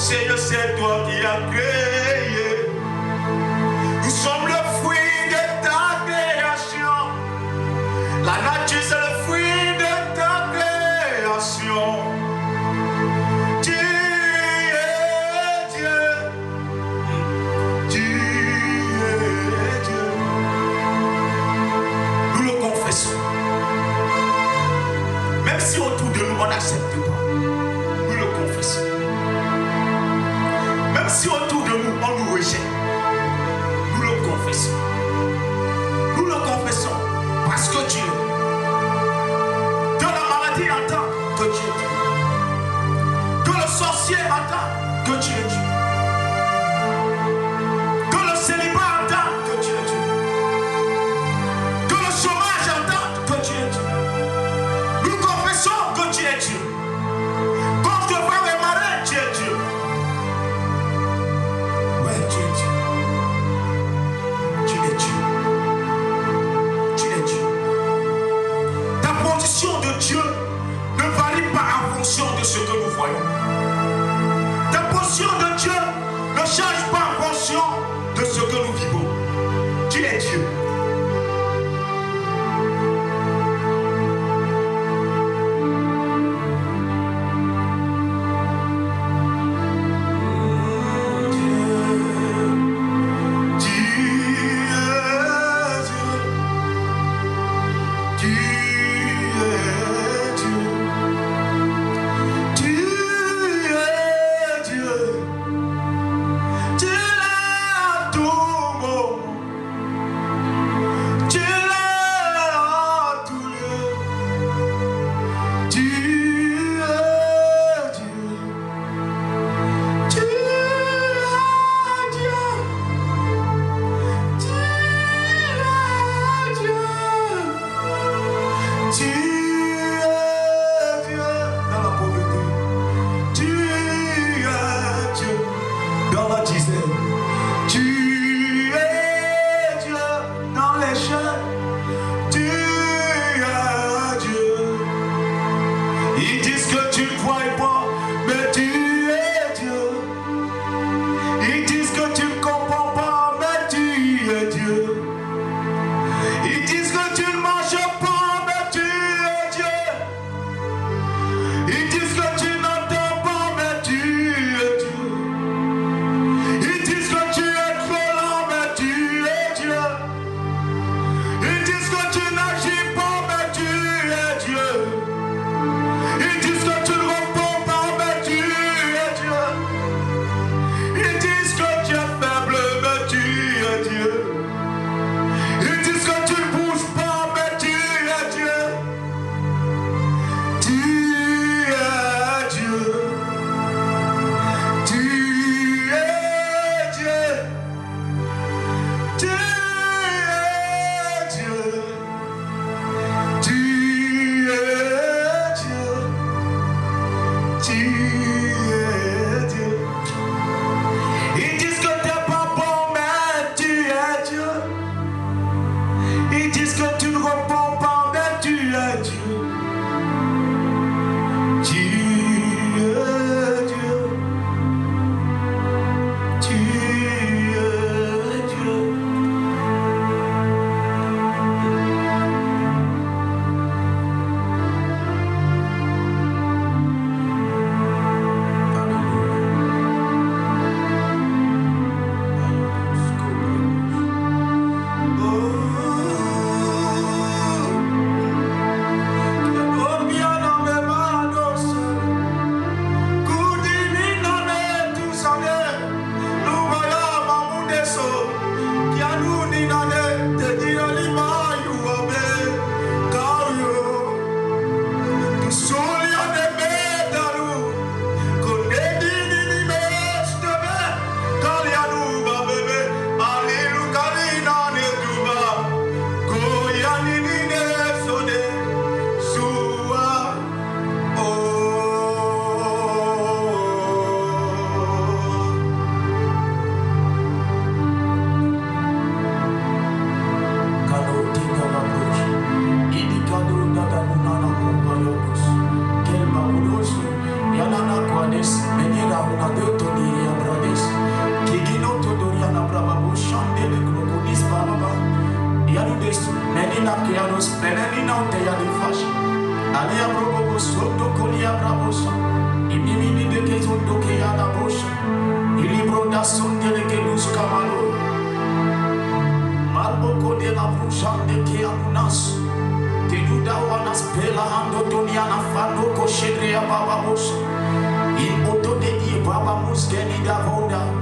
Seigneur, c'est toi qui as créé. Nous sommes le fruit de ta création. La nature, c'est le fruit de ta création. Tu es Dieu. Tu es Dieu. Nous le confessons. Même si autour de nous, on n'accepte pas. Nous le confessons. Même si autour de nous, on nous rejette. Nous le confessons. Nous le confessons. Parce que Dieu, dans la maladie, entend que Dieu est Dieu. Que le sorcier entend que Dieu est Dieu. Que le célibat entend que Dieu est Dieu. Que le chômage entend que Dieu est Dieu. Nous confessons que Dieu est Dieu. Quand je vois les marins, Dieu est Dieu. speleni na te ya difash. Ali abrogo soto koli abrabosa. Imimi de ke zondo ke ya da bosha. Ilibro da sonde de ke luz kamalo. Malboko de la bruja de ke amunas. Te duda wana spela hando dunia na fando ko shedre ya baba bosha. In oto de i baba muskeni da voda.